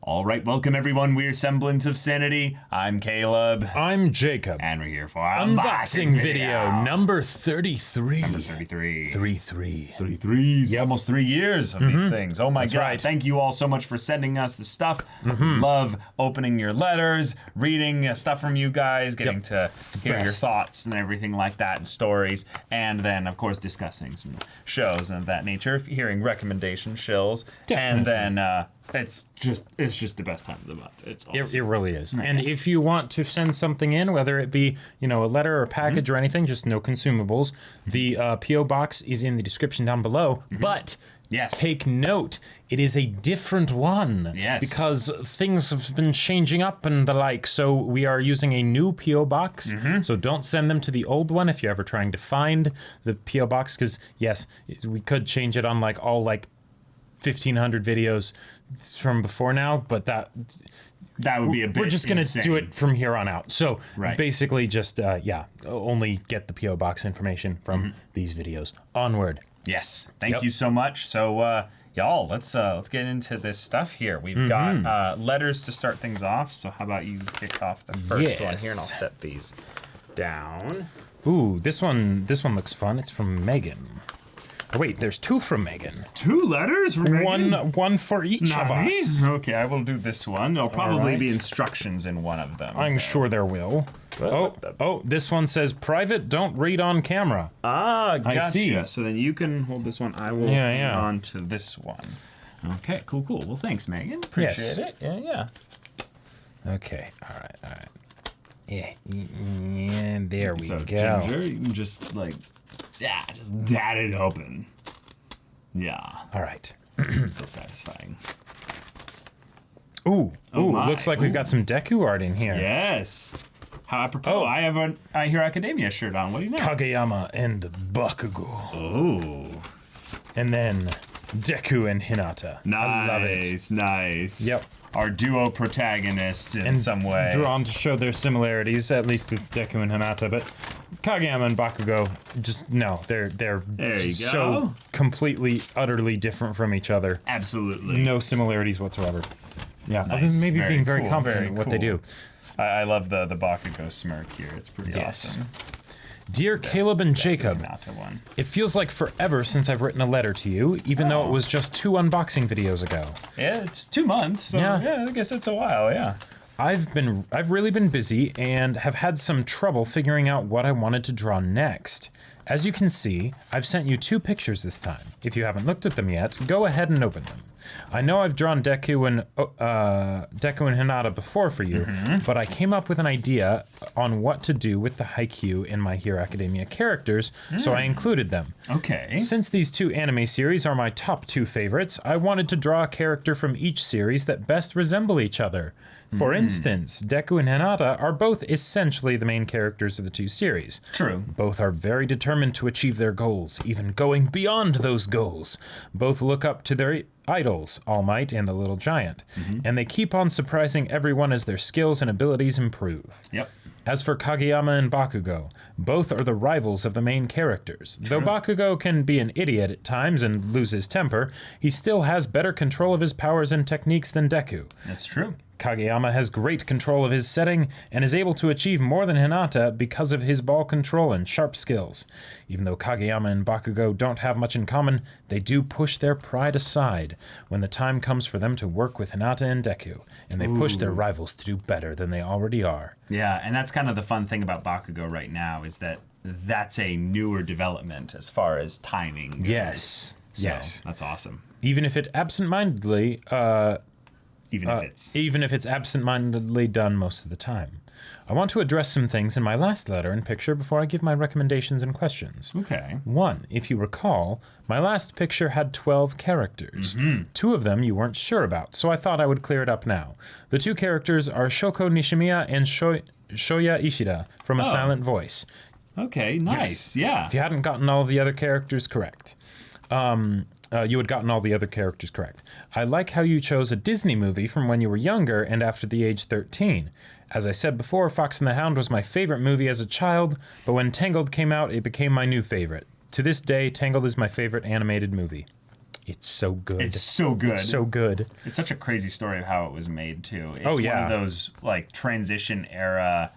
All right, welcome everyone. We're Semblance of Sanity. I'm Caleb. I'm Jacob. And we're here for unboxing video number 33. Number 33. 33. Yep. Almost 3 years of these things. Oh my God. Right. Thank you all so much for sending us the stuff. Love opening your letters, reading stuff from you guys, getting to hear your thoughts and everything like that and stories. And then, of course, discussing some shows and of that nature, hearing recommendation shills. Definitely. And then it's just the best time of the month. It's awesome. It really is. And if you want to send something in, whether it be, a letter or a package or anything, just no consumables, the P.O. box is in the description down below. But take note, it is a different one. Yes. Because things have been changing up and the like. So we are using a new P.O. box. So don't send them to the old one if you're ever trying to find the P.O. box. Because, yes, we could change it on all 1,500 videos from before now, but that would be a bit We're just going to do it from here on out. So basically just, only get the P.O. box information from these videos. Onward. Yes. Thank you so much. So, y'all, let's get into this stuff here. We've got letters to start things off. So how about you kick off the first one here, and I'll set these down. Ooh, this one looks fun. It's from Megan. Oh, wait, there's two from Megan. 2 letters from Megan? One for each of us. Okay, I will do this one. There'll probably be instructions in one of them. I'm sure there will. Oh, this one says, private, don't read on camera. Ah, gotcha. I see. So then you can hold this one. I will hang on to this one. Okay, cool. Well, thanks, Megan. Appreciate it. Yeah. Okay, all right. Yeah, there we go. Ginger, you can just just dat it open. Yeah. All right. So satisfying. Ooh, looks like we've got some Deku art in here. Yes. How apropos, I have an I Hero Academia shirt on. What do you know? Kageyama and Bakugo. Oh. And then Deku and Hinata. Nice, I love it. Nice. Yep. Our duo protagonists in some way. Drawn to show their similarities, at least with Deku and Hinata, but Kageyama and Bakugo, they're so completely, utterly different from each other. Absolutely. No similarities whatsoever. Yeah, nice. Maybe being very confident in what they do. I love the Bakugo smirk here. It's pretty awesome. Dear Caleb and Jacob, it feels like forever since I've written a letter to you, even though it was just 2 unboxing videos ago. Yeah, it's 2 months, so yeah, I guess it's a while, yeah. I've really been busy and have had some trouble figuring out what I wanted to draw next. As you can see, I've sent you 2 pictures this time. If you haven't looked at them yet, go ahead and open them. I know I've drawn Deku and Hinata before for you, but I came up with an idea on what to do with the Haikyuu in My Hero Academia characters, so I included them. Okay. Since these 2 anime series are my top 2 favorites, I wanted to draw a character from each series that best resemble each other. For instance, Deku and Hinata are both essentially the main characters of the 2 series. True. Both are very determined to achieve their goals, even going beyond those goals. Both look up to their idols, All Might and the Little Giant, and they keep on surprising everyone as their skills and abilities improve. Yep. As for Kageyama and Bakugo, both are the rivals of the main characters. True. Though Bakugo can be an idiot at times and lose his temper, he still has better control of his powers and techniques than Deku. That's true. Kageyama has great control of his setting and is able to achieve more than Hinata because of his ball control and sharp skills. Even though Kageyama and Bakugo don't have much in common, they do push their pride aside when the time comes for them to work with Hinata and Deku, and they push their rivals to do better than they already are. Yeah, and that's kind of the fun thing about Bakugo right now is that that's a newer development as far as timing goes. Yes. So, that's awesome. Even if it absentmindedly... Even if it's absent-mindedly done most of the time. I want to address some things in my last letter and picture before I give my recommendations and questions. Okay. 1, if you recall, my last picture had 12 characters. 2 of them you weren't sure about, so I thought I would clear it up now. The 2 characters are Shoko Nishimiya and Shoya Ishida from A Silent Voice. Okay, nice, yeah. If you hadn't gotten all of the other characters correct. You had gotten all the other characters correct. I like how you chose a Disney movie from when you were younger and after the age 13. As I said before, Fox and the Hound was my favorite movie as a child, but when Tangled came out, it became my new favorite. To this day, Tangled is my favorite animated movie. it's so good. It's so good. So good. It's such a crazy story of how it was made too. It's Oh, yeah. one of those like transition era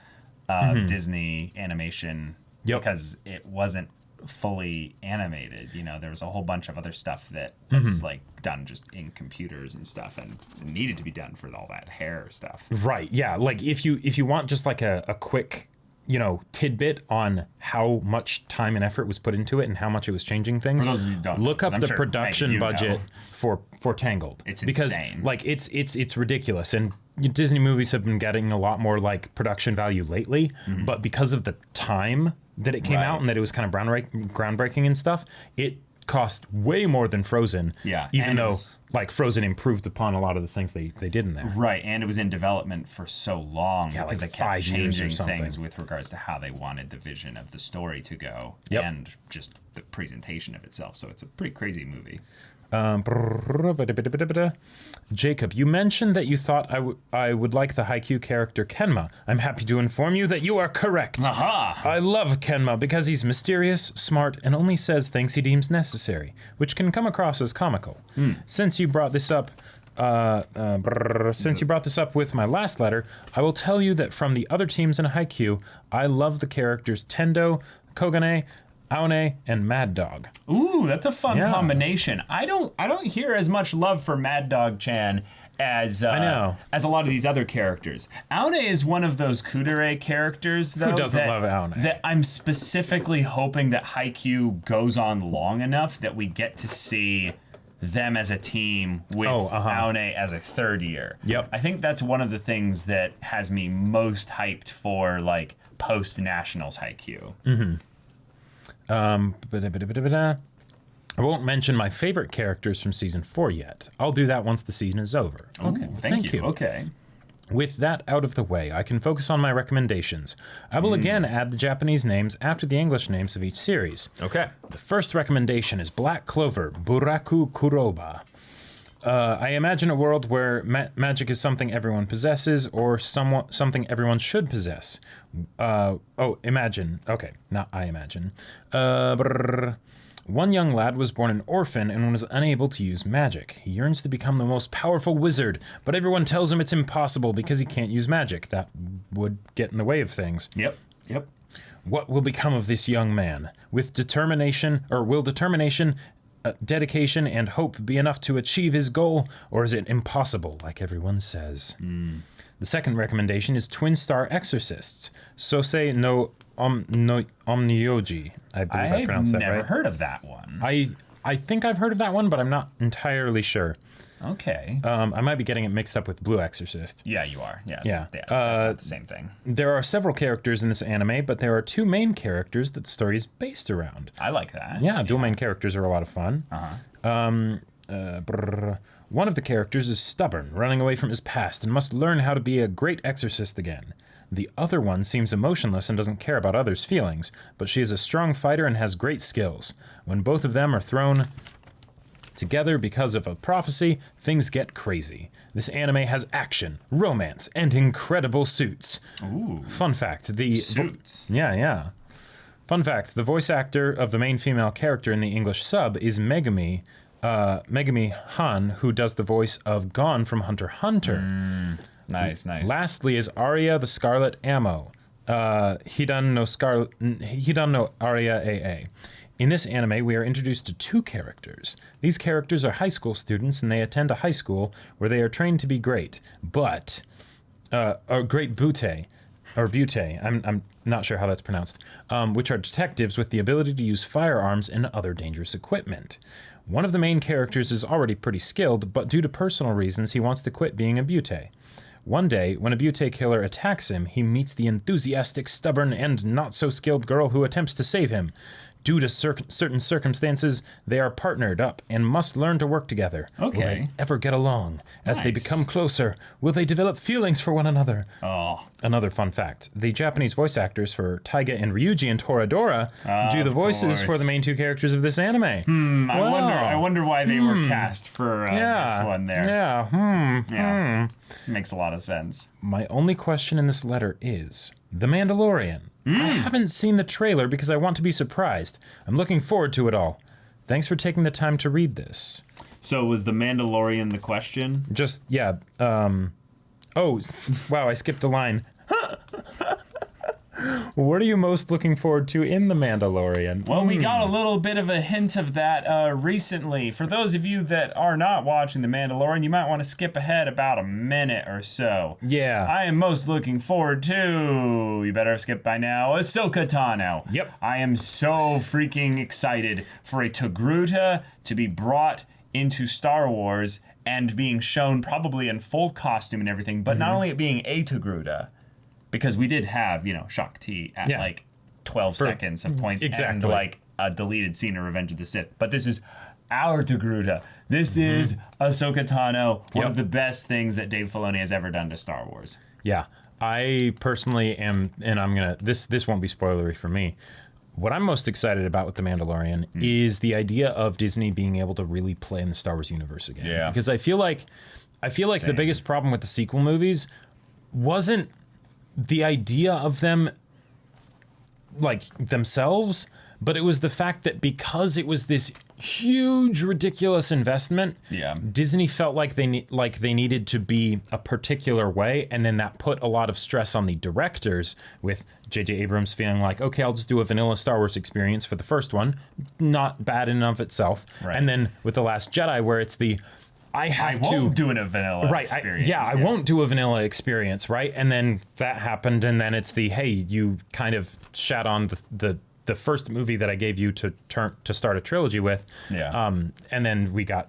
of Disney animation because it wasn't fully animated. You know, there was a whole bunch of other stuff that was like done just in computers and stuff, and it needed to be done for all that hair stuff. Right. Yeah. Like if you want just like a quick, you know, tidbit on how much time and effort was put into it and how much it was changing things, For those of you who don't know, look up 'cause I'm the sure production you know. budget for Tangled. It's because insane. like it's ridiculous, and Disney movies have been getting a lot more like production value lately, but because of the time that it came out and that it was kind of groundbreaking and stuff, it cost way more than Frozen. Yeah, even and it though was- like Frozen improved upon a lot of the things they did in there. Right, and it was in development for so long Yeah, because like they kept 5 years or changing something. things with regards to how they wanted the vision of the story to go and just the presentation of itself. So it's a pretty crazy movie. Jacob, you mentioned that you thought I would like the Haikyuu character Kenma. I'm happy to inform you that you are correct. Aha! I love Kenma because he's mysterious, smart, and only says things he deems necessary, which can come across as comical. Since you brought this up, with my last letter, I will tell you that from the other teams in Haikyuu, I love the characters Tendo, Kogane, Aone, and Mad Dog. Ooh, that's a fun combination. I don't hear as much love for Mad Dog Chan as I know. as a lot of these other characters. Aone is one of those kudere characters, though. Who doesn't that, love Aone? That I'm specifically hoping that Haikyuu goes on long enough that we get to see them as a team with Aone as a third year. Yep. I think that's one of the things that has me most hyped for like post-Nationals Haikyuu. I won't mention my favorite characters from season 4 yet. I'll do that once the season is over. Okay, thank you. Okay. With that out of the way, I can focus on my recommendations. I will again add the Japanese names after the English names of each series. Okay. The first recommendation is Black Clover, Buraku Kuroba. I imagine a world where magic is something everyone possesses or something everyone should possess. Imagine. Okay, not I imagine. One young lad was born an orphan and was unable to use magic. He yearns to become the most powerful wizard, but everyone tells him it's impossible because he can't use magic. That would get in the way of things. Yep. What will become of this young man? Will determination, dedication, and hope be enough to achieve his goal, or is it impossible, like everyone says? The second recommendation is Twin Star Exorcists, Sosei no Omnioji. I believe I pronounced that right. I've never heard of that one. I think I've heard of that one, but I'm not entirely sure. Okay. I might be getting it mixed up with Blue Exorcist. Yeah, you are. Yeah. Yeah. That's not the same thing. There are several characters in this anime, but there are 2 main characters that the story is based around. I like that. Yeah, dual main characters are a lot of fun. One of the characters is stubborn, running away from his past, and must learn how to be a great exorcist again. The other one seems emotionless and doesn't care about others' feelings, but she is a strong fighter and has great skills. When both of them are thrown together because of a prophecy, things get crazy. This anime has action, romance, and incredible suits. Ooh. Fun fact, the Suits. Yeah. Fun fact, the voice actor of the main female character in the English sub is Megumi Han, who does the voice of Gon from Hunter x Hunter. Nice. Lastly is Arya the Scarlet Ammo. Hidan no Arya AA. In this anime, we are introduced to 2 characters. These characters are high school students, and they attend a high school where they are trained to be great. But, great butte, I'm not sure how that's pronounced, which are detectives with the ability to use firearms and other dangerous equipment. One of the main characters is already pretty skilled, but due to personal reasons, he wants to quit being a butte. One day, when a butte killer attacks him, he meets the enthusiastic, stubborn, and not-so-skilled girl who attempts to save him. Due to certain circumstances, they are partnered up and must learn to work together. Okay. Will they ever get along? As they Nice. become closer, will they develop feelings for one another? Oh. Another fun fact. The Japanese voice actors for Taiga and Ryuji and Toradora do the voices for the main 2 characters of this anime. I wonder why they were cast for this one there. Yeah. Makes a lot of sense. My only question in this letter is The Mandalorian. I haven't seen the trailer because I want to be surprised. I'm looking forward to it all. Thanks for taking the time to read this. So was the Mandalorian the question? Just, yeah. Oh, wow, I skipped a line. What are you most looking forward to in The Mandalorian? Well, we got a little bit of a hint of that recently. For those of you that are not watching The Mandalorian, you might want to skip ahead about a minute or so. Yeah. I am most looking forward to, you better have skipped by now, Ahsoka Tano. Yep. I am so freaking excited for a Togruta to be brought into Star Wars and being shown probably in full costume and everything, but not only it being a Togruta, because we did have, Shakti at like 12 seconds of points and like a deleted scene of Revenge of the Sith. But this is our Togruta. This is Ahsoka Tano, one of the best things that Dave Filoni has ever done to Star Wars. Yeah, I personally am, and I'm gonna, this won't be spoilery for me. What I'm most excited about with The Mandalorian is the idea of Disney being able to really play in the Star Wars universe again. Yeah. Because I feel like the biggest problem with the sequel movies wasn't the idea of them like themselves, but it was the fact that because it was this huge, ridiculous investment, Disney felt like they needed to be a particular way, and then that put a lot of stress on the directors, with J.J. Abrams feeling like, okay, I'll just do a vanilla Star Wars experience for the first one, not bad in and of itself, and then with The Last Jedi, where it's the I won't do a vanilla experience. I won't do a vanilla experience, right? And then that happened, and then it's the, hey, you kind of shat on the first movie that I gave you to start a trilogy with. And then we got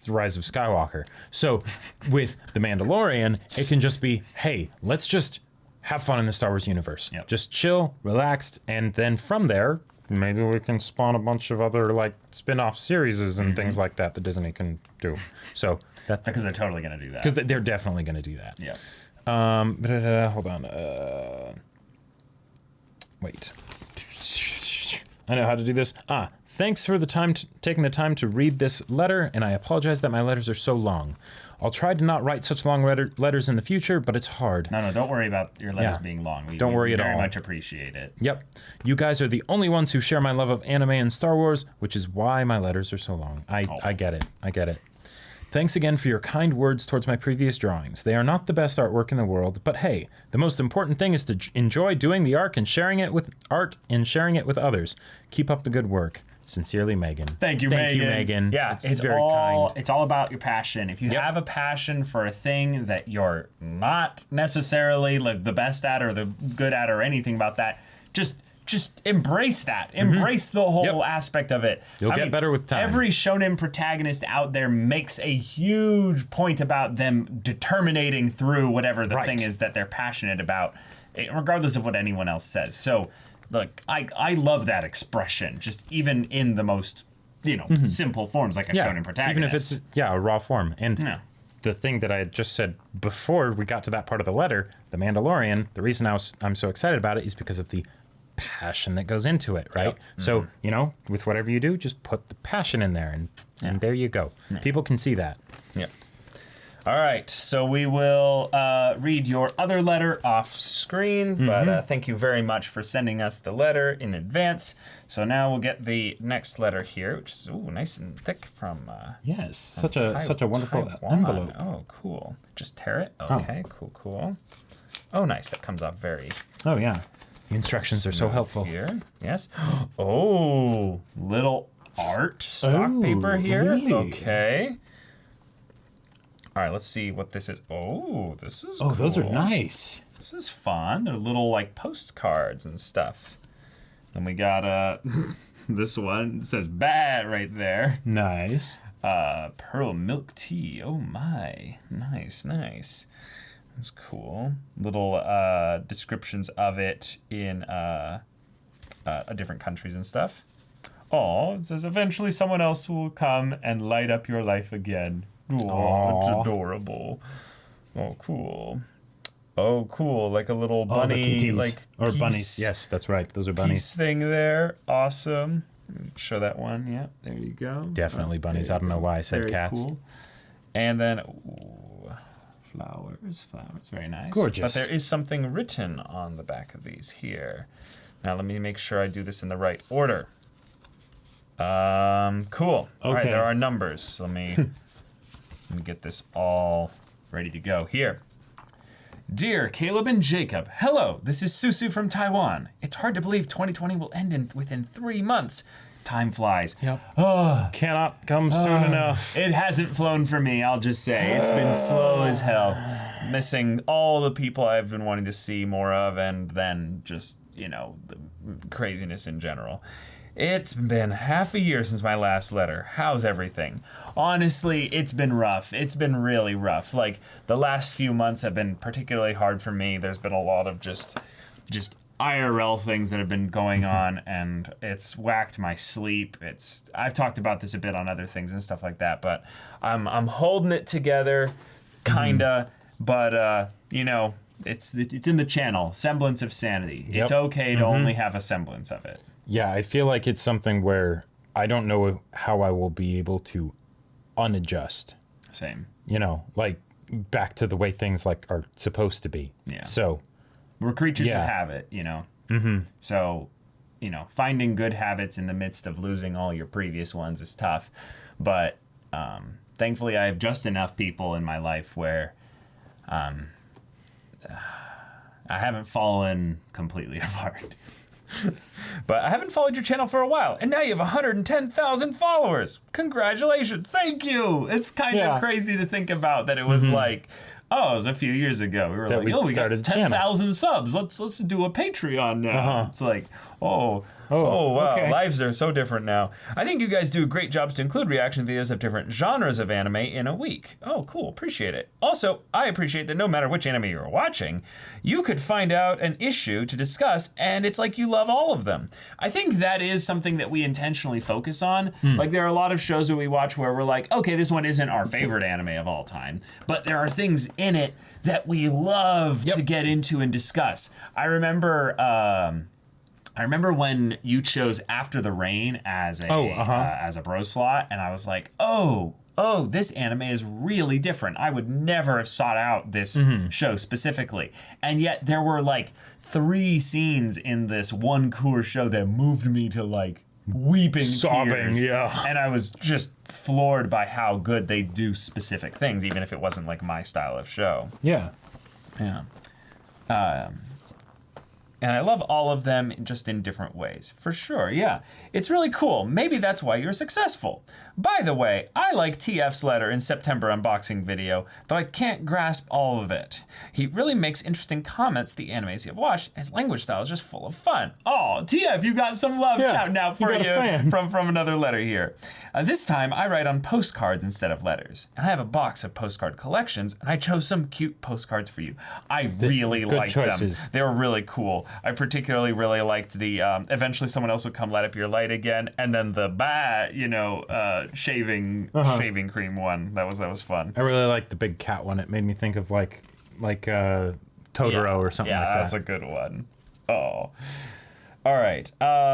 The Rise of Skywalker. So with The Mandalorian, it can just be, hey, let's just have fun in the Star Wars universe. Just chill, relaxed, and then from there, maybe we can spawn a bunch of other like spin-off series and things like that Disney can do. So that, because they're totally going to do that. Because they're definitely going to do that. Hold on. Wait. I know how to do this. Thanks for taking the time to read this letter, and I apologize that my letters are so long. I'll try to not write such long letters in the future, but it's hard. No, don't worry about your letters being long. We very much appreciate it. Yep. You guys are the only ones who share my love of anime and Star Wars, which is why my letters are so long. I get it. Thanks again for your kind words towards my previous drawings. They are not the best artwork in the world, but hey, the most important thing is to enjoy doing the art and sharing it with others. Keep up the good work. Sincerely, Megan. Thank you, Megan. Yeah, it's very kind. It's all about your passion. If you have a passion for a thing that you're not necessarily like the best at or the good at or anything about that, just embrace that. Embrace the whole aspect of it. You'll get better with time. Every shonen protagonist out there makes a huge point about them determinating through whatever the thing is that they're passionate about, regardless of what anyone else says. So, look, I love that expression, just even in the most, simple forms, like a shonen protagonist. Even if it's, a raw form. And the thing that I had just said before we got to that part of the letter, The Mandalorian, the reason I'm so excited about it is because of the passion that goes into it, right? So, with whatever you do, just put the passion in there, and there you go. People can see that. Yeah. All right, so we will read your other letter off screen, but thank you very much for sending us the letter in advance. So now we'll get the next letter here, which is nice and thick from such a wonderful envelope. Oh, cool. Just tear it. Okay, cool. Oh, nice. That comes off very. Oh yeah. The instructions are so helpful. Here, yes. Oh, little art stock paper here. Really? Okay. All right, let's see what this is. Oh, this is cool. Those are nice. This is fun. They're little like postcards and stuff. And we got this one. It says "bad" right there. Nice. Pearl milk tea. Oh my, nice. That's cool. Little descriptions of it in different countries and stuff. Oh, it says eventually someone else will come and light up your life again. Oh, it's adorable. Oh, cool. Like a little bunny, piece, bunnies. Yes, that's right. Those are bunnies. Piece thing there. Awesome. Show that one. Yeah, there you go. Definitely bunnies. I don't know why I said cats. Cool. And then flowers. Very nice. Gorgeous. But there is something written on the back of these here. Now let me make sure I do this in the right order. Cool. All right, Okay. there are numbers. So let me get this all ready to go here. Dear Caleb and Jacob, hello, this is Susu from Taiwan. It's hard to believe 2020 will end within 3 months. Time flies. Yep. Cannot come soon enough. It hasn't flown for me, I'll just say. It's been slow as hell. Missing all the people I've been wanting to see more of, and then just, the craziness in general. It's been half a year since my last letter. How's everything? Honestly, it's been rough. It's been really rough. Like, the last few months have been particularly hard for me. There's been a lot of just IRL things that have been going on, and it's whacked my sleep. I've talked about this a bit on other things and stuff like that, but I'm holding it together, kinda. But it's in the channel, Semblance of Sanity. Yep. It's okay to only have a semblance of it. Yeah, I feel like it's something where I don't know how I will be able to unadjust. Same. Like back to the way things like are supposed to be. Yeah. So we're creatures of habit, So, finding good habits in the midst of losing all your previous ones is tough. But thankfully, I have just enough people in my life where I haven't fallen completely apart. But I haven't followed your channel for a while, and now you have 110,000 followers. Congratulations. Thank you. It's kind of crazy to think about that it was like, it was a few years ago. We were that like, we got started 10,000 subs. Let's do a Patreon now. It's like, wow, okay. lives are so different now. I think you guys do great jobs to include reaction videos of different genres of anime in a week. Oh, cool, appreciate it. Also, I appreciate that no matter which anime you're watching, you could find out an issue to discuss, and it's like you love all of them. I think that is something that we intentionally focus on. Like, there are a lot of shows that we watch where we're like, okay, this one isn't our favorite anime of all time, but there are things in it that we love to get into and discuss. I remember when you chose After the Rain as a bro slot, and I was like, oh, this anime is really different. I would never have sought out this show specifically. And yet there were like 3 scenes in this one core show that moved me to like weeping sobbing, tears. yeah. And I was just floored by how good they do specific things, even if it wasn't like my style of show. Yeah. Yeah. And I love all of them just in different ways. For sure, yeah. It's really cool. Maybe that's why you're successful. By the way, I like TF's letter in September unboxing video, though I can't grasp all of it. He really makes interesting comments the animes you've watched, and his language style is just full of fun. Oh, TF, you got some love shouting out for you from another letter here. This time, I write on postcards instead of letters. And I have a box of postcard collections, and I chose some cute postcards for you. I really liked them. They were really cool. I particularly really liked the eventually someone else would come light up your light again, and then the shaving cream one. That was fun. I really liked the big cat one. It made me think of like Totoro or something like that. Yeah, that's a good one. Oh. All right.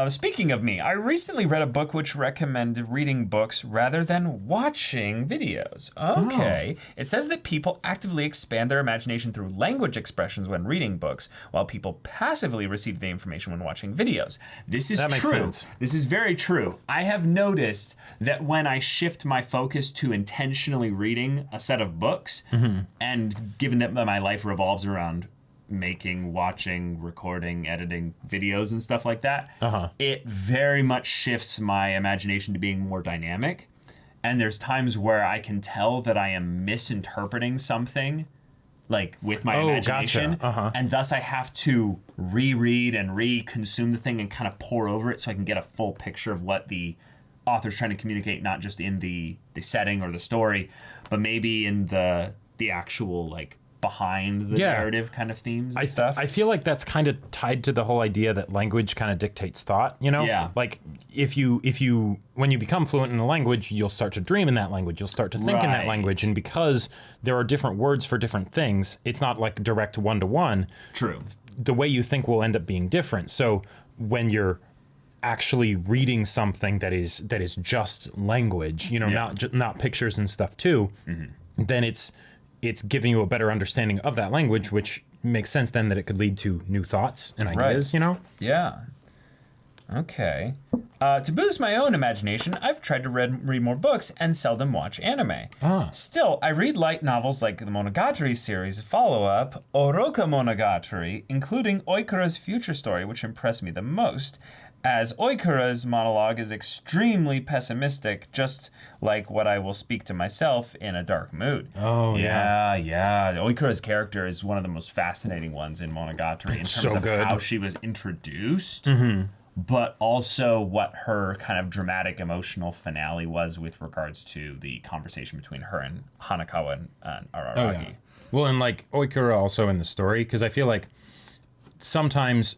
Speaking of me, I recently read a book which recommended reading books rather than watching videos. Okay. Oh. It says that people actively expand their imagination through language expressions when reading books, while people passively receive the information when watching videos. This is true. Makes sense. This is very true. I have noticed that when I shift my focus to intentionally reading a set of books, and given that my life revolves around making, watching, recording, editing videos and stuff like that, it very much shifts my imagination to being more dynamic. And there's times where I can tell that I am misinterpreting something, like with my imagination, gotcha. And thus I have to reread and re-consume the thing and kind of pour over it so I can get a full picture of what the author's trying to communicate, not just in the setting or the story, but maybe in the actual like behind the narrative kind of themes and stuff. I feel like that's kind of tied to the whole idea that language kind of dictates thought, Yeah. Like if you when you become fluent in a language, you'll start to dream in that language. You'll start to think in that language. And because there are different words for different things, it's not like direct one-to-one. True. The way you think will end up being different. So when you're actually reading something that is just language, not pictures and stuff too, then it's giving you a better understanding of that language, which makes sense then that it could lead to new thoughts and ideas, Yeah. Okay. To boost my own imagination, I've tried to read more books and seldom watch anime. Still, I read light novels like the Monogatari series follow-up, Oroka Monogatari, including Oikura's future story, which impressed me the most, as Oikura's monologue is extremely pessimistic, just like what I will speak to myself in a dark mood. Oh, yeah. Yeah. Oikura's character is one of the most fascinating ones in Monogatari in terms of how she was introduced. But also what her kind of dramatic emotional finale was with regards to the conversation between her and Hanakawa and Araragi. Oh, yeah. Well, and like Oikura also in the story, because I feel like sometimes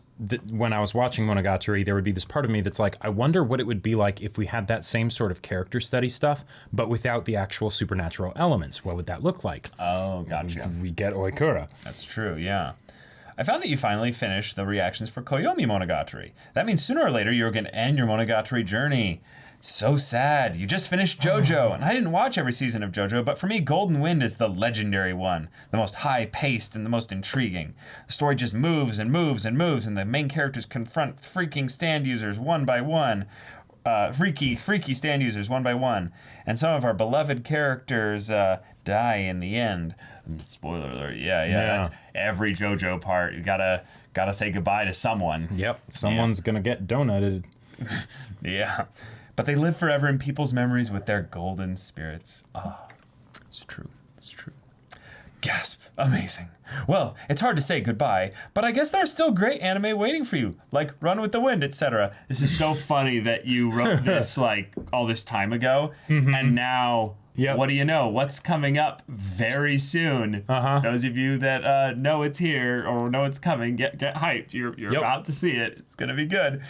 when I was watching Monogatari, there would be this part of me that's like, I wonder what it would be like if we had that same sort of character study stuff, but without the actual supernatural elements. What would that look like? Oh, gotcha. We get Oikura. That's true, yeah. I found that you finally finished the reactions for Koyomi Monogatari. That means sooner or later you're going to end your Monogatari journey. So sad. You just finished JoJo, and I didn't watch every season of JoJo, but for me, Golden Wind is the legendary one, the most high-paced and the most intriguing. The story just moves and moves and moves, and the main characters confront freaking stand users one by one. Freaky stand users one by one. And some of our beloved characters die in the end. Spoiler alert. Yeah. That's every JoJo part. You gotta say goodbye to someone. Yep. Someone's gonna get donutted. Yeah. But they live forever in people's memories with their golden spirits. It's true. It's true. Gasp. Amazing. Well, it's hard to say goodbye, but I guess there's still great anime waiting for you, like Run with the Wind, etc. This is so funny that you wrote this like all this time ago, and now, what do you know? What's coming up very soon? Those of you that know it's here or know it's coming, get hyped. You're about to see it. It's gonna be good.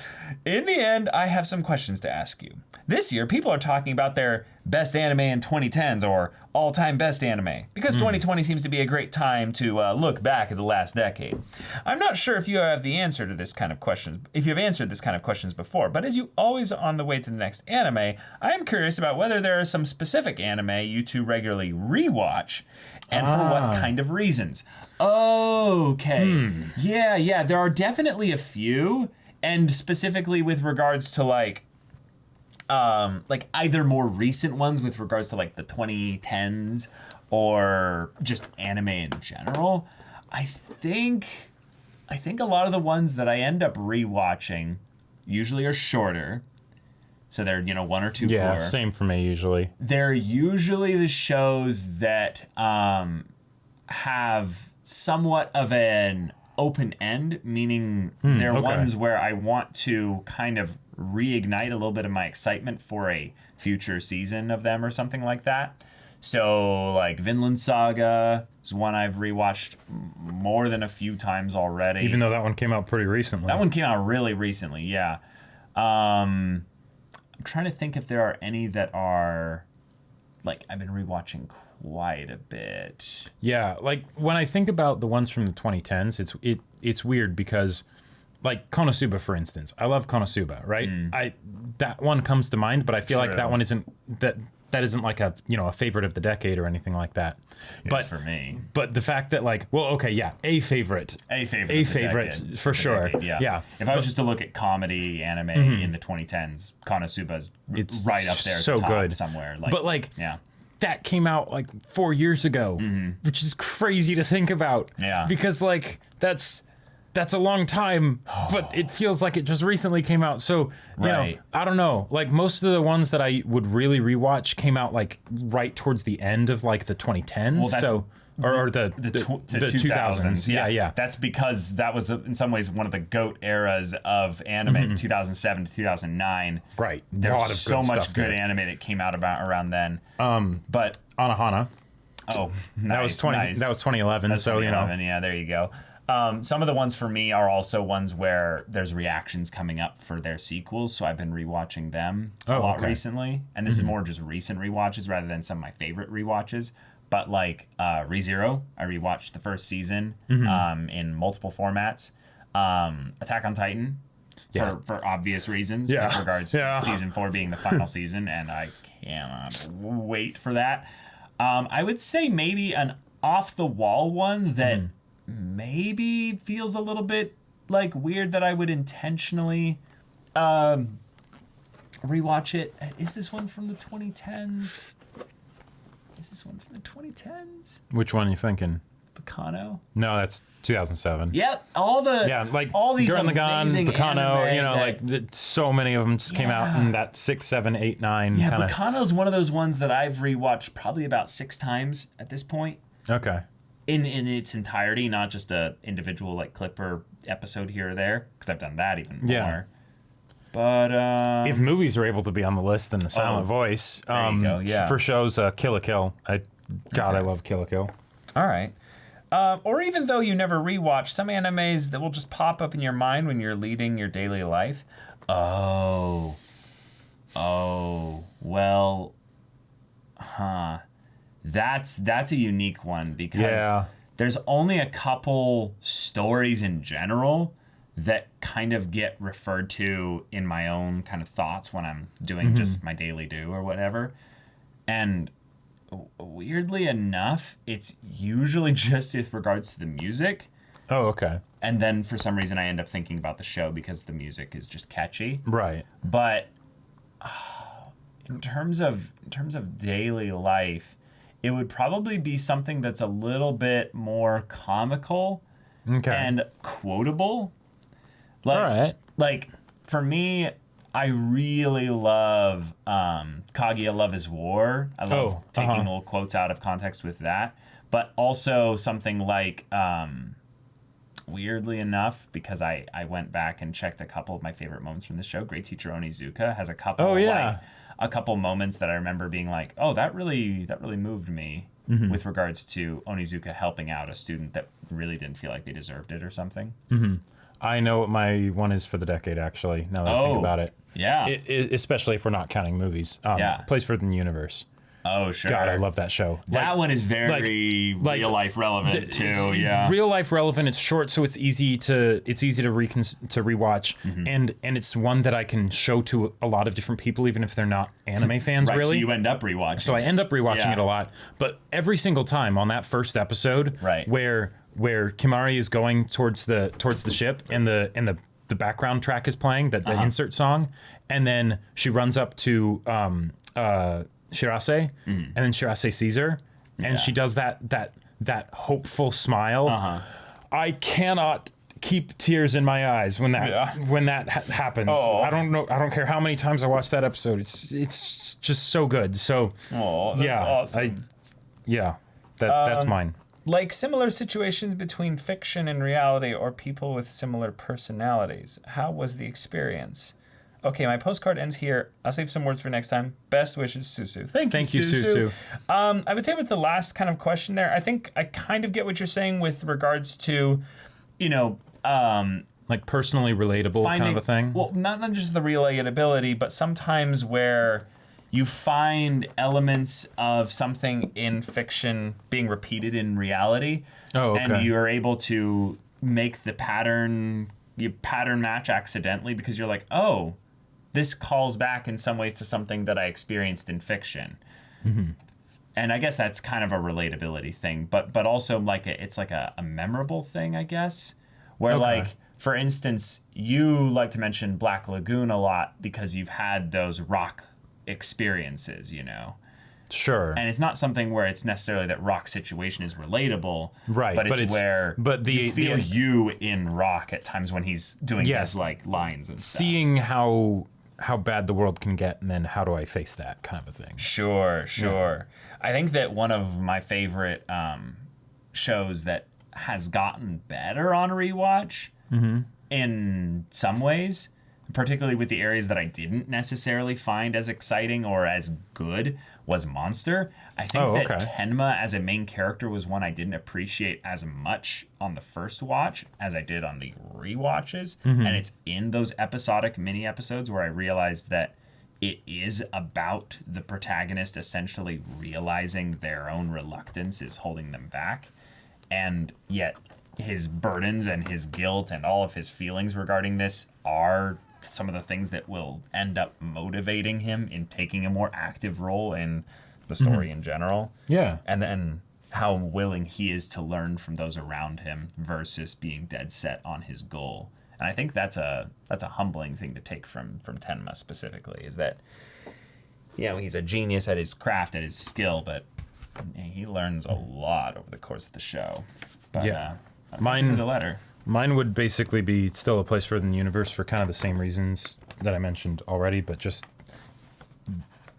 In the end, I have some questions to ask you. This year, people are talking about their best anime in 2010s or all-time best anime, because 2020 seems to be a great time to look back at the last decade. I'm not sure if you have the answer to this kind of questions, if you've answered this kind of questions before, but as you always on the way to the next anime, I am curious about whether there are some specific anime you two regularly rewatch, and for what kind of reasons. Okay. Yeah, there are definitely a few, and specifically with regards to like either more recent ones with regards to like the 2010s or just anime in general. I think a lot of the ones that I end up rewatching usually are shorter. So they're, 1 or 2 core. Yeah, same for me usually. They're usually the shows that have somewhat of an open end, meaning they're ones where I want to kind of reignite a little bit of my excitement for a future season of them or something like that. So like Vinland Saga is one I've rewatched more than a few times already. Even though that one came out pretty recently. That one came out really recently, yeah. I'm trying to think if there are any that are like I've been rewatching quite a bit. Yeah, like when I think about the ones from the 2010s, it's weird because like Konosuba, for instance. I love Konosuba, right? That one comes to mind, but I feel like that one isn't that isn't like a a favorite of the decade or anything like that. But for me, but the fact that like, well, okay, yeah, a favorite for sure. Decade, yeah. If I was just to look at comedy anime in the 2010s, Konosuba's right up there, so at the top good somewhere. But like, that came out like 4 years ago, which is crazy to think about. Yeah, because like that's a long time, but it feels like it just recently came out. So, you know, I don't know. Like most of the ones that I would really rewatch came out like right towards the end of like the 2010s. Well, that's or the 2000s. Yeah. That's because that was in some ways one of the GOAT eras of anime, 2007 to 2009. Right. There's so much good anime that came out around then. But Anohana. Oh, nice, that was 2011. That's so 2011, yeah, there you go. Some of the ones for me are also ones where there's reactions coming up for their sequels, so I've been rewatching them a lot recently. And this is more just recent rewatches rather than some of my favorite rewatches. But like ReZero, I rewatched the first season in multiple formats. Attack on Titan, for obvious reasons, with regards to season 4 being the final season, and I cannot wait for that. I would say maybe an off-the-wall one that maybe feels a little bit like weird that I would intentionally rewatch it. Is this one from the 2010s? Is this one from the 2010s? Which one are you thinking? Bacano? No, that's 2007. Yep, all these Gurren Lagann, amazing Bacano, anime so many of them just came out in that 6, 7, 8, 9 Yeah, kind of. Bacano's one of those ones that I've rewatched probably about 6 times at this point. Okay. In its entirety, not just a individual like clip or episode here or there, because I've done that even more. But if movies are able to be on the list, then the silent voice. There you go, yeah. For shows, Kill la Kill. I love Kill la Kill. all right. Or even though you never rewatch, some animes that will just pop up in your mind when you're leading your daily life. Oh, well, That's a unique one because there's only a couple stories in general that kind of get referred to in my own kind of thoughts when I'm doing just my daily do or whatever. And weirdly enough, it's usually just with regards to the music. Oh, okay. And then for some reason I end up thinking about the show because the music is just catchy. Right. But in terms of daily life, it would probably be something that's a little bit more comical and quotable. Like, all right. Like, for me, I really love Kaguya Love is War. I love taking little quotes out of context with that. But also something like, weirdly enough, because I went back and checked a couple of my favorite moments from the show, Great Teacher Onizuka has a couple a couple moments that I remember being like, oh, that really moved me with regards to Onizuka helping out a student that really didn't feel like they deserved it or something. I know what my one is for the decade, actually, now that I think about it. Yeah. Especially if we're not counting movies. Place for the Universe. Oh, sure. God, I love that show. That one is very real life relevant too. Yeah, real life relevant. It's short, so it's easy to rewatch, and it's one that I can show to a lot of different people, even if they're not anime fans. Right, really, so you end up rewatching. So I end up rewatching it a lot. But every single time on that first episode, where Kimari is going towards the ship and the background track is playing, the insert song, and then she runs up to Shirase, and then Shirase sees her, and she does that hopeful smile. I cannot keep tears in my eyes when that happens. I don't care how many times I watch that episode. It's just so good. So that's awesome. That's mine. Like similar situations between fiction and reality or people with similar personalities. How was the experience? Okay, my postcard ends here. I'll save some words for next time. Best wishes, Susu. Thank you, Susu. I would say with the last kind of question there, I think I kind of get what you're saying with regards to, like personally relatable kind of a thing. Well, not just the relatability, but sometimes where you find elements of something in fiction being repeated in reality. Oh, okay. And you're able to make the pattern match accidentally because you're like, oh, this calls back in some ways to something that I experienced in fiction. And I guess that's kind of a relatability thing, but also like it's like a memorable thing, I guess, where like, for instance, you like to mention Black Lagoon a lot because you've had those rock experiences, Sure. And it's not something where it's necessarily that rock's situation is relatable, right? But it's where you feel you in rock at times when he's doing his like lines and stuff. Seeing how bad the world can get, and then how do I face that kind of a thing. Sure. Yeah. I think that one of my favorite shows that has gotten better on rewatch in some ways, particularly with the areas that I didn't necessarily find as exciting or as good, was Monster. I think that Tenma as a main character was one I didn't appreciate as much on the first watch as I did on the rewatches. And it's in those episodic mini episodes where I realized that it is about the protagonist essentially realizing their own reluctance is holding them back. And yet his burdens and his guilt and all of his feelings regarding this are some of the things that will end up motivating him in taking a more active role in the story in general. Yeah. And then how willing he is to learn from those around him versus being dead set on his goal. And I think that's a humbling thing to take from Tenma specifically, is that, he's a genius at his craft, at his skill, but he learns a lot over the course of the show. But, Mine, the letter. Mine would basically be still a place further in the universe for kind of the same reasons that I mentioned already, but just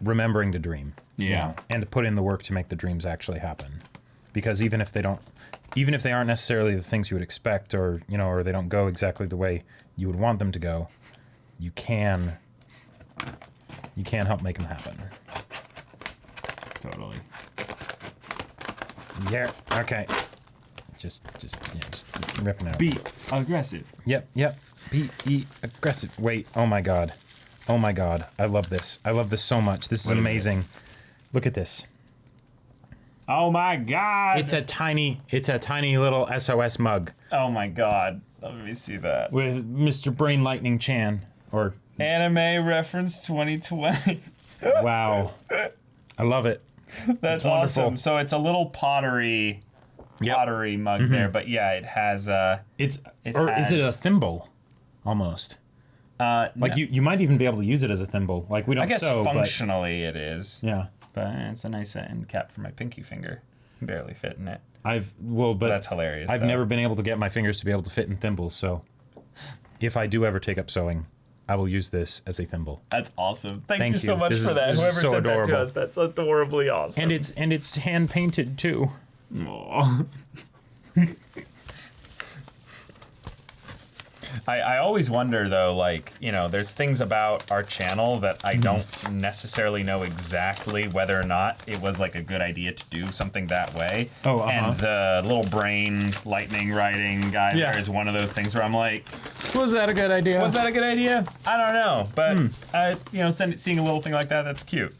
remembering to dream. And to put in the work to make the dreams actually happen. Because even if they aren't necessarily the things you would expect, or or they don't go exactly the way you would want them to go, you can help make them happen. Totally. Yeah. Okay. Just ripping it out. Be aggressive. Yep. Be aggressive. Wait. Oh my god. I love this. I love this so much. This is amazing. Look at this. Oh my god. It's a tiny little SOS mug. Oh my god. Let me see that. With Mr. Brain Lightning Chan, or Anime reference 2020. wow. I love it. That's awesome. So it's a little pottery mug there, but it has is it a thimble almost? Like no. you might even be able to use it as a thimble. Like we don't I guess sew, functionally it is. Yeah. But it's a nice end cap for my pinky finger. Barely fit in it. But that's hilarious. I've never been able to get my fingers to be able to fit in thimbles, so if I do ever take up sewing, I will use this as a thimble. That's awesome. Thank you so much This for is- that. this is Whoever so sent that to adorable. us, that's adorably awesome. And it's hand painted too. Aw. I always wonder though, like, there's things about our channel that I don't necessarily know exactly whether or not it was like a good idea to do something that way. And the little brain lightning writing guy there is one of those things where I'm like, Was that a good idea? was that a good idea? I don't know, but seeing a little thing like that, that's cute.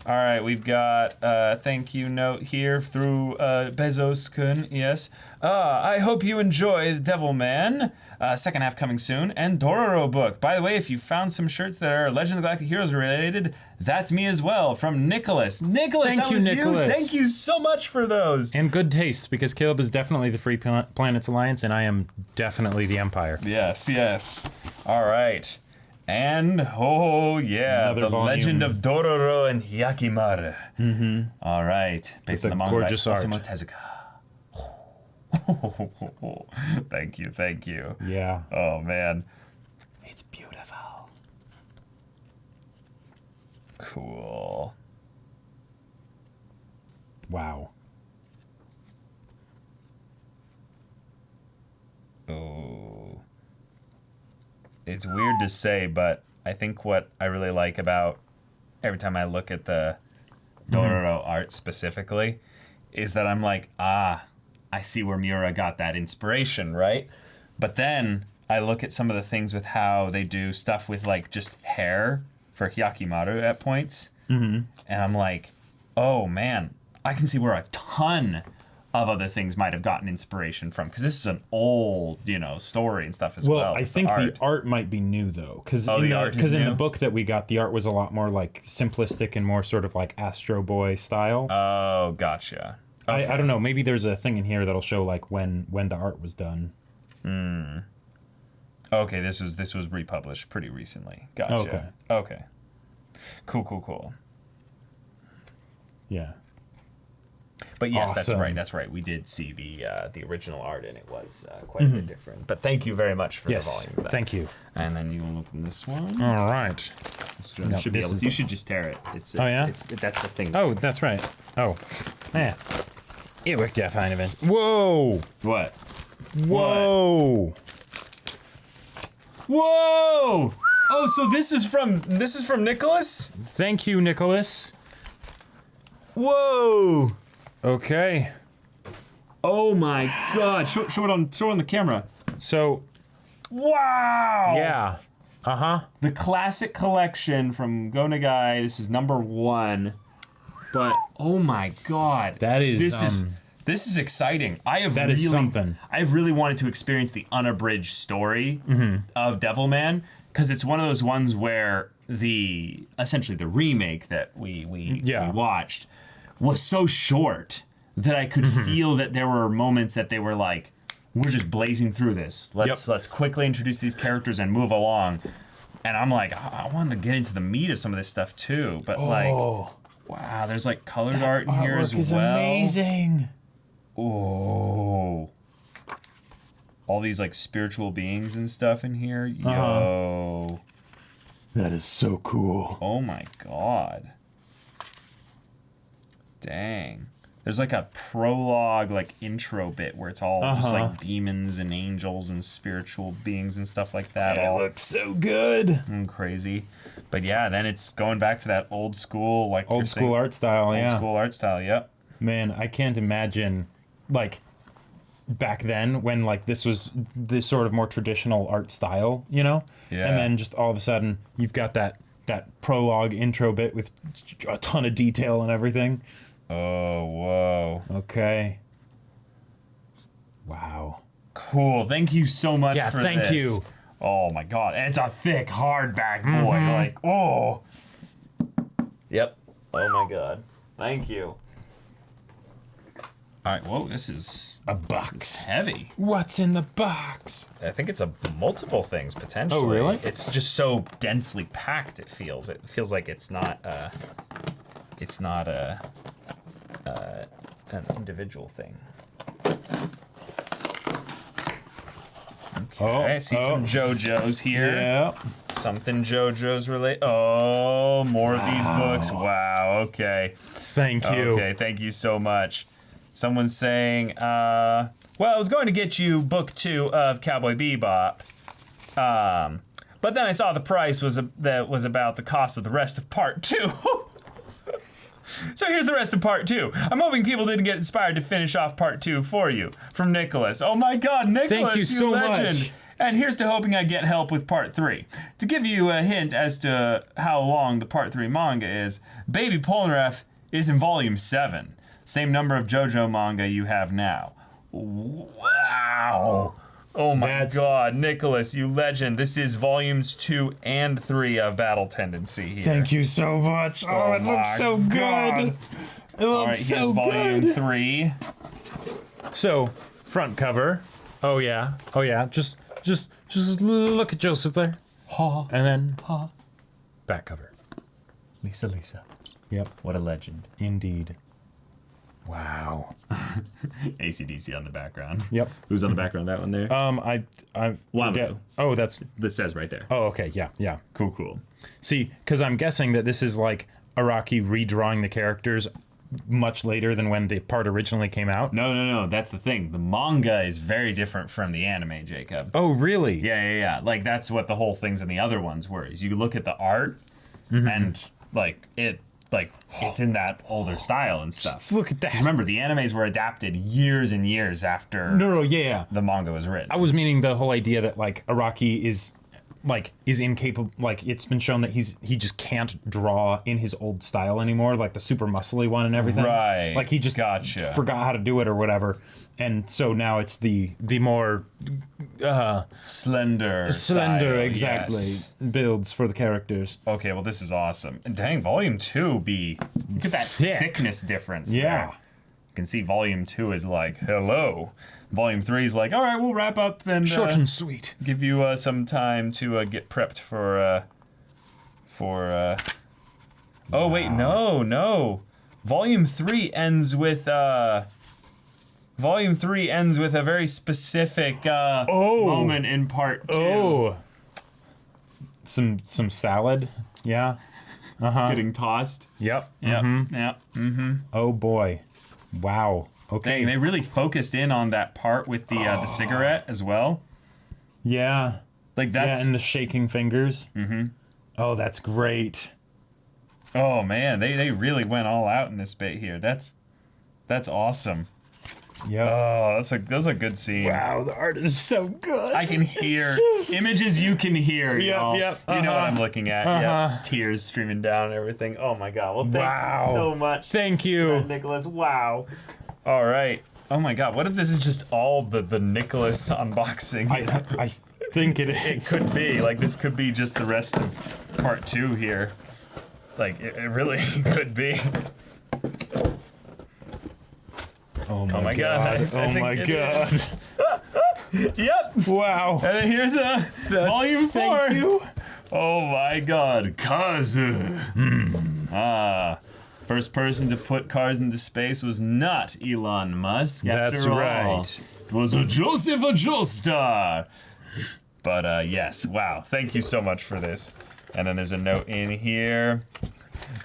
All right, we've got a thank you note here through Bezos-kun, yes. I hope you enjoy The Devil Man, second half coming soon, and Dororo book. By the way, if you found some shirts that are Legend of the Galactic Heroes related, that's me as well, from Nicholas. Nicholas, Thank that you, was Nicholas. you. Thank you so much for those. And good taste, because Caleb is definitely the Free Planets Alliance, and I am definitely the Empire. Yes. All right. And, Another the volume. Legend of Dororo and Hyakimaru. Mm-hmm. All right. Based on the manga gorgeous by art. Osamu Tezuka. Thank you. Yeah. Oh, man. It's beautiful. Cool. Wow. Oh. It's weird to say, but I think what I really like about every time I look at the Dororo art specifically is that I'm like, I see where Miura got that inspiration, right? But then I look at some of the things with how they do stuff with like just hair for Hyakimaru at points, and I'm like, oh man, I can see where a ton of other things might have gotten inspiration from, because this is an old, story and stuff as well. Well, I think the art might be new though, because in the book that we got, the art was a lot more like simplistic and more sort of like Astro Boy style. Oh, gotcha. Okay. I don't know. Maybe there's a thing in here that'll show like when the art was done. Okay, this was republished pretty recently. Gotcha. Okay. Cool. Yeah. But yes, Awesome. that's right. We did see the original art, and it was quite a bit different. But thank you very much for the volume of that. Thank you. And then you will open this one. All right. You should just tear it. It's that's the thing. Oh, that's right. Oh, yeah. It worked out fine eventually. Whoa! What? Whoa! Whoa! Oh, so this is from Nicholas? Thank you, Nicholas. Whoa! Okay. Oh my God! Show it on the camera. So. Wow! Yeah. The classic collection from Go Nagai. This is number 1. But oh my God, That is this is exciting. That is something. I've really wanted to experience the unabridged story of Devilman, because it's one of those ones where essentially the remake that we watched was so short that I could feel that there were moments that they were like, we're just blazing through this. Let's quickly introduce these characters and move along. And I'm like, I wanted to get into the meat of some of this stuff too, but like, wow, there's like colored art in here as well. Is amazing. Oh, all these like spiritual beings and stuff in here. Yo, that is so cool. oh my god, dang. There's like a prologue, like intro bit where it's all just like demons and angels and spiritual beings and stuff like that. And it looks so good. Crazy. But yeah, then it's going back to that old school, like Old school art style, Old school art style, yep. Man, I can't imagine, like, back then when, like, this was this sort of more traditional art style, you know? Yeah. And then just all of a sudden, you've got that prologue intro bit with a ton of detail and everything. Oh, whoa. Okay. Wow. Cool. Thank you so much for this. Yeah, thank you. Oh my god. And it's a thick hardback, boy. Like, oh. Yep. Oh my god. Thank you. Alright, whoa, this is A box. heavy. What's in the box? I think it's a multiple things potentially. Oh, really? It's just so densely packed. It feels like it's not an individual thing. Okay, I see some JoJo's here. Yeah. Something JoJo's relate. Oh, more of these books. Wow. Okay. Thank you. Okay. Thank you so much. Someone's saying, well, I was going to get you book 2 of Cowboy Bebop, but then I saw the price was about the cost of the rest of part 2. So here's the rest of part 2. I'm hoping people didn't get inspired to finish off part 2 for you. From Nicholas. Oh my god, Nicholas, Thank you so legend. much. And here's to hoping I get help with part 3. To give you a hint as to how long the part 3 manga is, Baby Polnareff is in volume 7. Same number of JoJo manga you have now. Wow. Oh my god, Nicholas, you legend. This is volumes 2 and 3 of Battle Tendency here. Thank you so much. Oh, it looks so good. It looks so here's volume 3. So, front cover. Oh yeah. Oh yeah. Just look at Joseph there. Ha. And then back cover. Lisa. Yep. What a legend. Indeed. Wow. AC/DC on the background. Yep. Who's on the background? That one there? I forget. Oh, that's. That says right there. Oh, okay. Yeah. Cool. See, because I'm guessing that this is like Araki redrawing the characters much later than when the part originally came out. No. That's the thing. The manga is very different from the anime, Jacob. Oh, really? Yeah. Like, that's what the whole things in the other ones were. Is you look at the art, and, it's in that older style and stuff. Look at that. 'Cause remember, the animes were adapted years and years after No, yeah. the manga was written. I was meaning the whole idea that like Araki is incapable. Like it's been shown that he just can't draw in his old style anymore, like the super muscly one and everything. Right. Like he just Gotcha. forgot how to do it or whatever, and so now it's the more Slender style, exactly yes. builds for the characters. Okay, well, this is awesome. And dang, volume 2 look at that thickness difference. Yeah. There. You can see volume 2 is like, hello. Volume 3 is like, all right, we'll wrap up and Short and sweet. give you some time to get prepped for. Oh wait, no. Volume 3 ends with a very specific moment in part 2. Oh, some salad. Yeah. Getting tossed. Yep. Yep. Oh boy. Wow. Okay. Dang, they really focused in on that part with the cigarette as well. Yeah. Like that's. Yeah, and the shaking fingers. Mm-hmm. Oh, that's great. Oh man, they really went all out in this bit here. That's awesome. Yeah. Oh, that was a good scene. Wow, the art is so good. I can hear images you can hear. Y'all. Yep. You know what I'm looking at. Yep. Tears streaming down and everything. Oh my god. Well, thank you so much. Thank you. Nicholas. Wow. All right. Oh my god. What if this is just all the Nicholas unboxing? I think it is. It could be. Like, this could be just the rest of part 2 here. Like, it really could be. Oh my god. I think Oh my it god. is. Yep. Wow. And then here's a volume 4. Thank you. Oh my God, Kazu. First person to put cars into space was not Elon Musk. That's after all. right. It was a Joseph Joestar. But yes, wow. Thank you so much for this. And then there's a note in here.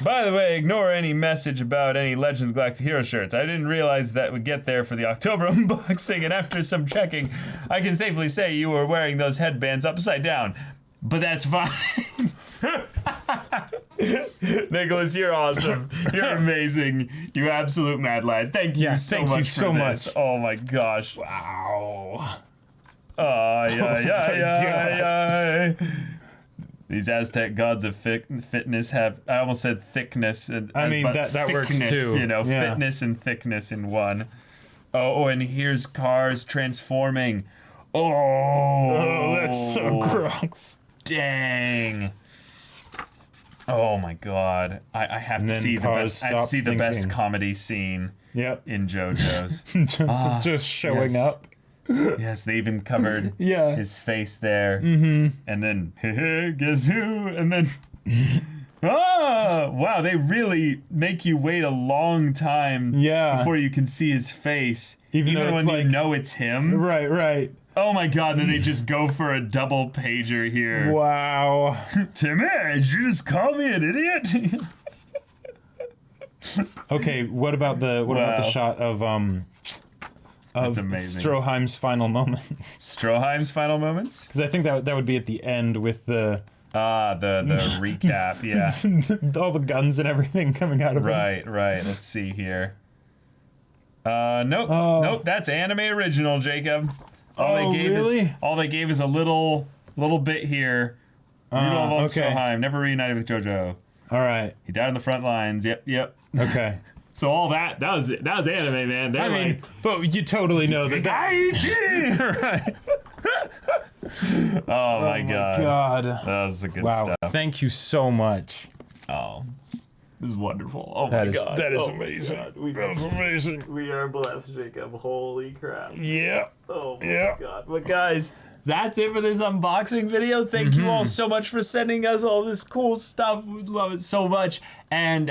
By the way, ignore any message about any Legend of Galactic Hero shirts. I didn't realize that would get there for the October unboxing, and after some checking, I can safely say you were wearing those headbands upside down. But that's fine. Nicholas, you're awesome. You're amazing. You absolute mad lad. Thank you thank much you for so this. much. Oh my gosh. Wow. Yeah. These Aztec gods of fitness have, I almost said thickness. I mean, that works too. You know, Yeah. fitness and thickness in one. Oh, and here's cars transforming. Oh, That's so gross. Dang. Oh my God. I have to see the best. I have to see the best comedy scene Yep. in JoJo's. Just showing yes. up. Yes, they even covered Yeah. his face there. Mm-hmm. And then, guess who? And then, wow, they really make you wait a long time before you can see his face. Even though when it's you know it's him. Right. Oh my God, then they just go for a double pager here. Wow. Timmy, did you just call me an idiot? Okay, what about the shot of That's amazing. Stroheim's final moments? Stroheim's final moments? Because I think that would be at the end with the The recap, yeah. all the guns and everything coming out of him. Right. Let's see here. Nope, that's anime original, Jacob. All they gave is a little bit here. Rudolph von Stroheim, never reunited with JoJo. All right. He died on the front lines. Yep. Okay. So all that was anime, man. I mean, but you totally know that. Right. Oh my God. That was the good Wow. stuff. Thank you so much. Oh, this is wonderful. Oh That my is God. that is Oh my amazing. God. That's amazing. We are blessed, Jacob. Holy crap. Yeah. Oh my God. But guys, that's it for this unboxing video. Thank you all so much for sending us all this cool stuff. We love it so much. And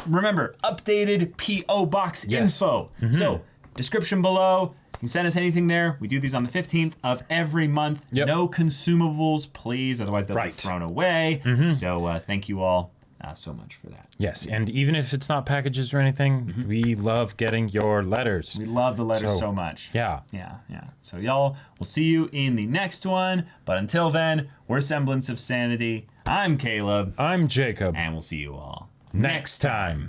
remember, updated P.O. Box info. So, description below. You can send us anything there. We do these on the 15th of every month. Yep. No consumables, please. Otherwise, they'll be thrown away. So, thank you all so much for that. Yes, and even if it's not packages or anything, we love getting your letters. We love the letters so much. Yeah. Yeah. So y'all, we'll see you in the next one. But until then, we're Semblance of Sanity. I'm Caleb. I'm Jacob. And we'll see you all Next time.